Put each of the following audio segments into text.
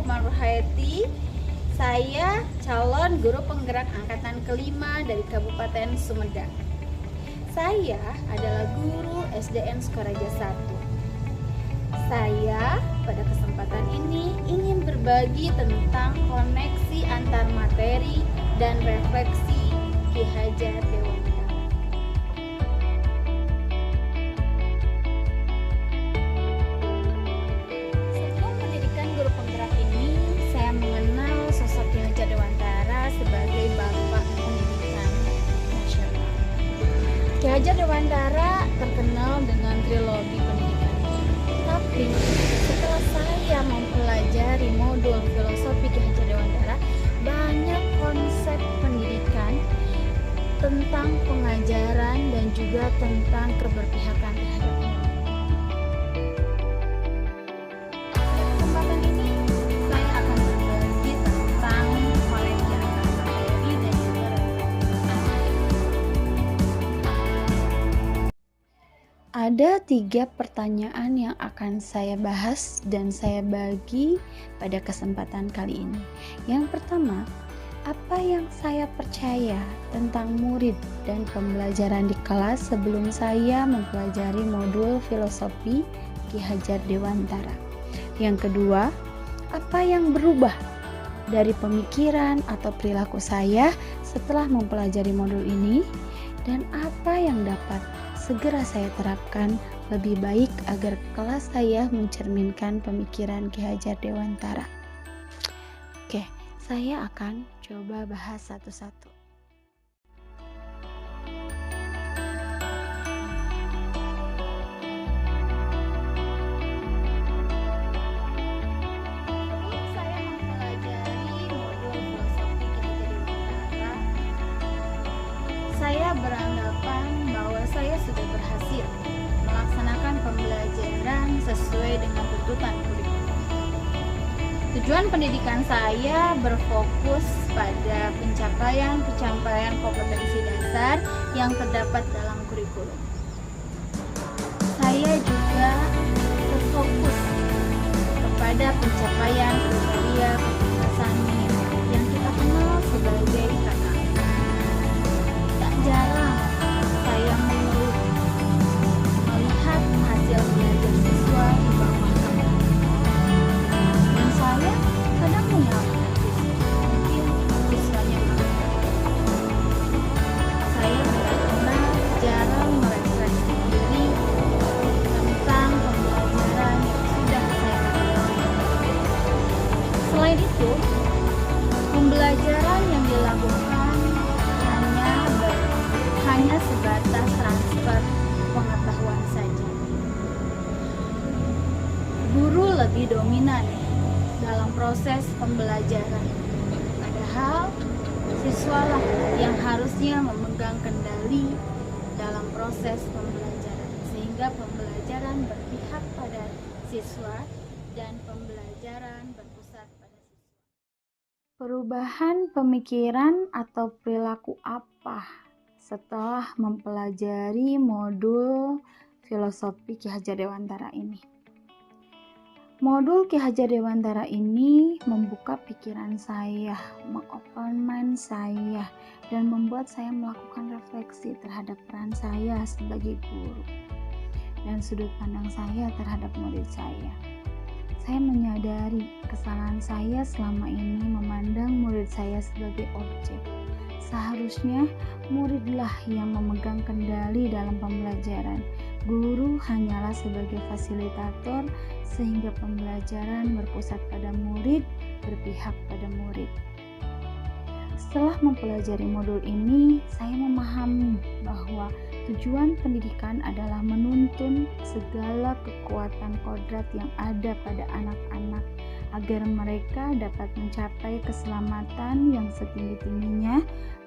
Umar Hayati. Saya calon guru penggerak angkatan kelima dari Kabupaten Sumedang. Saya adalah guru SDN Sukoreja 1. Saya pada kesempatan ini ingin berbagi tentang koneksi antar materi dan refleksi Ki Hajar Dewantara. Sebelum pendidikan guru penggerak ini, saya mengenal sosok Ki Hajar Dewantara sebagai bapak pendidikan nasional. Ki Hajar Dewantara terkenal dengan trilogi pendidikannya. Tapi setelah saya mempelajari modul filosofi Ki Hajar Dewantara, banyak konsep pendidikan tentang pengajaran dan juga tentang keberpihakan terhadap murid. Pada kesempatan ini saya akan berbagi tentang koneksi antar materi dan juga ada 3 pertanyaan yang akan saya bahas dan saya bagi pada kesempatan kali ini. Yang pertama, apa yang saya percaya tentang murid dan pembelajaran di kelas sebelum saya mempelajari modul filosofi Ki Hajar Dewantara? Yang kedua, apa yang berubah dari pemikiran atau perilaku saya setelah mempelajari modul ini? Dan apa yang dapat segera saya terapkan lebih baik agar kelas saya mencerminkan pemikiran Ki Hajar Dewantara? Oke, saya akan coba bahas satu-satu. Sebelum saya mempelajari modul filosofi Ki Hajar Dewantara, saya beranggapan bahwa saya sudah berhasil melaksanakan pembelajaran sesuai dengan tuntutan kurikulum. Tujuan pendidikan saya berfokus pada pencapaian kompetensi dasar yang terdapat dalam kurikulum. Saya juga berfokus kepada pencapaian kriteria kecerdasan yang kita kenal sebagai KKM. Tak jarang saya melihat hasil belajar siswa di bawah kamar. Dan saya kadang menyalahkan mungkin siswanya mampu. Saya benar-benar jarang merefleksi diri tentang pembelajaran yang sudah saya lakukan. Selain itu, pembelajaran yang dilakukan hanya sebatas transfer pengetahuan saja. Guru lebih dominan dalam proses pembelajaran, padahal siswalah yang harusnya memegang kendali dalam proses pembelajaran, sehingga pembelajaran berpihak pada siswa dan pembelajaran berpusat pada siswa. Perubahan pemikiran atau perilaku apa setelah mempelajari modul filosofi Ki Hajar Dewantara ini? Modul Ki Hajar Dewantara ini membuka pikiran saya, mengopen mind saya, dan membuat saya melakukan refleksi terhadap peran saya sebagai guru dan sudut pandang saya terhadap murid saya. Saya menyadari kesalahan saya selama ini memandang murid saya sebagai objek. Seharusnya muridlah yang memegang kendali dalam pembelajaran. Guru hanyalah sebagai fasilitator sehingga pembelajaran berpusat pada murid, berpihak pada murid. Setelah mempelajari modul ini, saya memahami bahwa tujuan pendidikan adalah menuntun segala kekuatan kodrat yang ada pada anak-anak agar mereka dapat mencapai keselamatan yang setinggi-tingginya,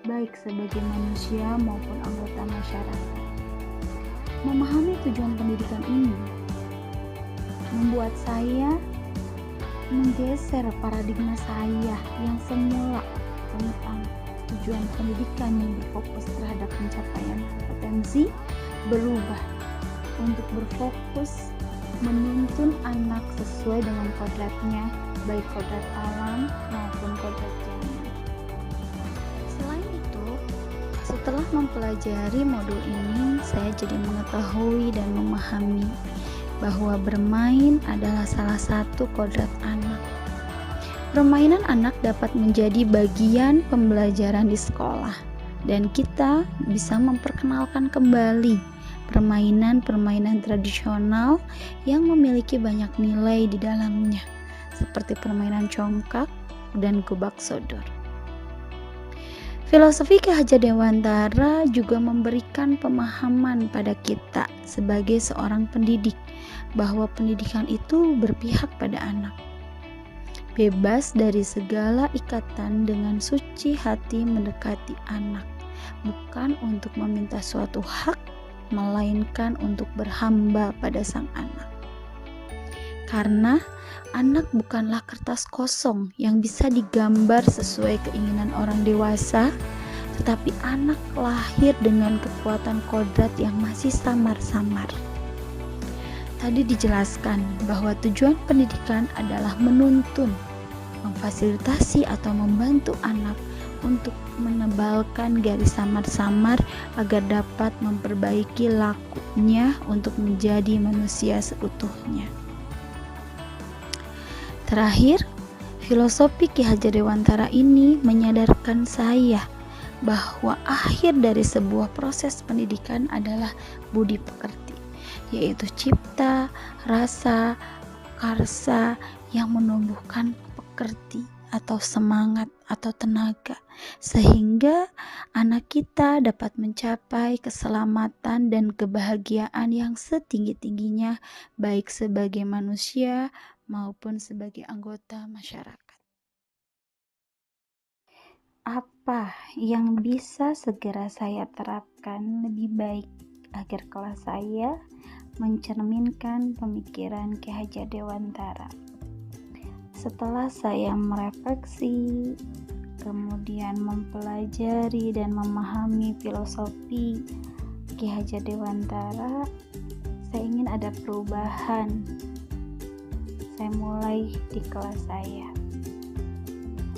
baik sebagai manusia maupun anggota masyarakat. Memahami tujuan pendidikan ini membuat saya menggeser paradigma saya yang semula tentang tujuan pendidikan yang berfokus terhadap pencapaian kompetensi berubah untuk berfokus menuntun anak sesuai dengan kodratnya baik kodrat alam maupun kodrat zaman. Selain itu, setelah mempelajari modul ini, saya jadi mengetahui dan memahami bahwa bermain adalah salah satu kodrat anak. Permainan anak dapat menjadi bagian pembelajaran di sekolah, dan kita bisa memperkenalkan kembali permainan-permainan tradisional yang memiliki banyak nilai di dalamnya, seperti permainan congkak dan gobak sodor. Filosofi Ki Hajar Dewantara juga memberikan pemahaman pada kita sebagai seorang pendidik bahwa pendidikan itu berpihak pada anak. Bebas dari segala ikatan, dengan suci hati mendekati anak, bukan untuk meminta suatu hak, melainkan untuk berhamba pada sang anak. Karena anak bukanlah kertas kosong yang bisa digambar sesuai keinginan orang dewasa, tetapi anak lahir dengan kekuatan kodrat yang masih samar-samar. Tadi dijelaskan bahwa tujuan pendidikan adalah menuntun, memfasilitasi atau membantu anak untuk menebalkan garis samar-samar agar dapat memperbaiki lakunya untuk menjadi manusia seutuhnya. Terakhir, filosofi Ki Hajar Dewantara ini menyadarkan saya bahwa akhir dari sebuah proses pendidikan adalah budi pekerti, yaitu cipta, rasa, karsa yang menumbuhkan pekerti atau semangat atau tenaga, sehingga anak kita dapat mencapai keselamatan dan kebahagiaan yang setinggi-tingginya, baik sebagai manusia maupun sebagai anggota masyarakat. Apa yang bisa segera saya terapkan lebih baik agar kelas saya mencerminkan pemikiran Ki Hajar Dewantara? Setelah saya merefleksi, kemudian mempelajari dan memahami filosofi Ki Hajar Dewantara, saya ingin ada perubahan. Saya mulai di kelas saya.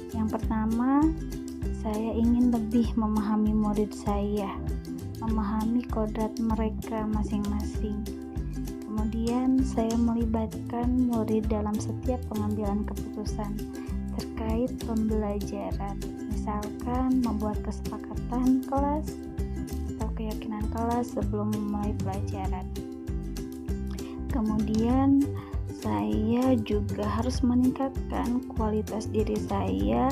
Yang pertama, saya ingin lebih memahami murid saya, memahami kodrat mereka masing-masing. Kemudian saya melibatkan murid dalam setiap pengambilan keputusan terkait pembelajaran, misalkan membuat kesepakatan kelas atau keyakinan kelas sebelum memulai pelajaran. Kemudian saya juga harus meningkatkan kualitas diri saya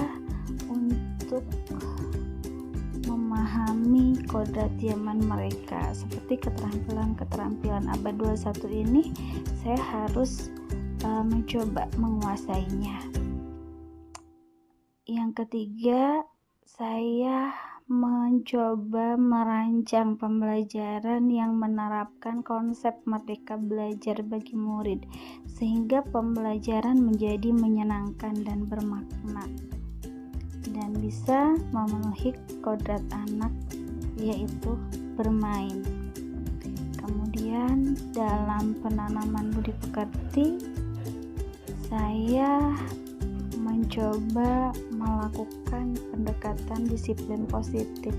untuk memahami kodrat zaman mereka. Seperti keterampilan abad 21 ini, saya harus mencoba menguasainya. Yang ketiga, saya mencoba merancang pembelajaran yang menerapkan konsep merdeka belajar bagi murid, sehingga pembelajaran menjadi menyenangkan dan bermakna dan bisa memenuhi kodrat anak, yaitu bermain. Kemudian dalam penanaman budi pekerti, saya mencoba melakukan pendekatan disiplin positif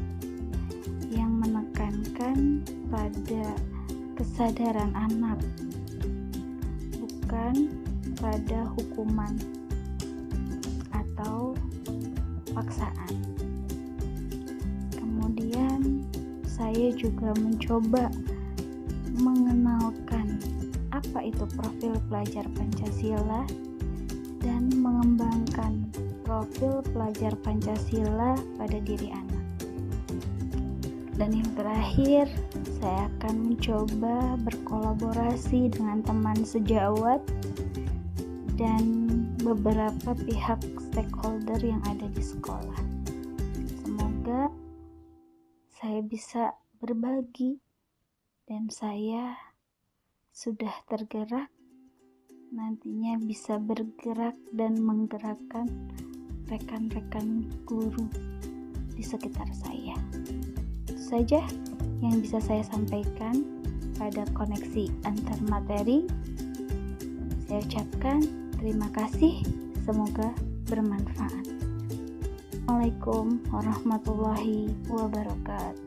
yang menekankan pada kesadaran anak, bukan pada hukuman atau paksaan. Kemudian saya juga mencoba mengenalkan apa itu profil pelajar Pancasila dan mengembangkan profil pelajar Pancasila pada diri anak. Dan yang terakhir, saya akan mencoba berkolaborasi dengan teman sejawat dan beberapa pihak stakeholder yang ada di sekolah. Semoga saya bisa berbagi dan saya sudah tergerak, nantinya bisa bergerak dan menggerakkan rekan-rekan guru di sekitar saya. Itu saja yang bisa saya sampaikan pada koneksi antar materi. Saya ucapkan terima kasih. Semoga bermanfaat. Assalamualaikum warahmatullahi wabarakatuh.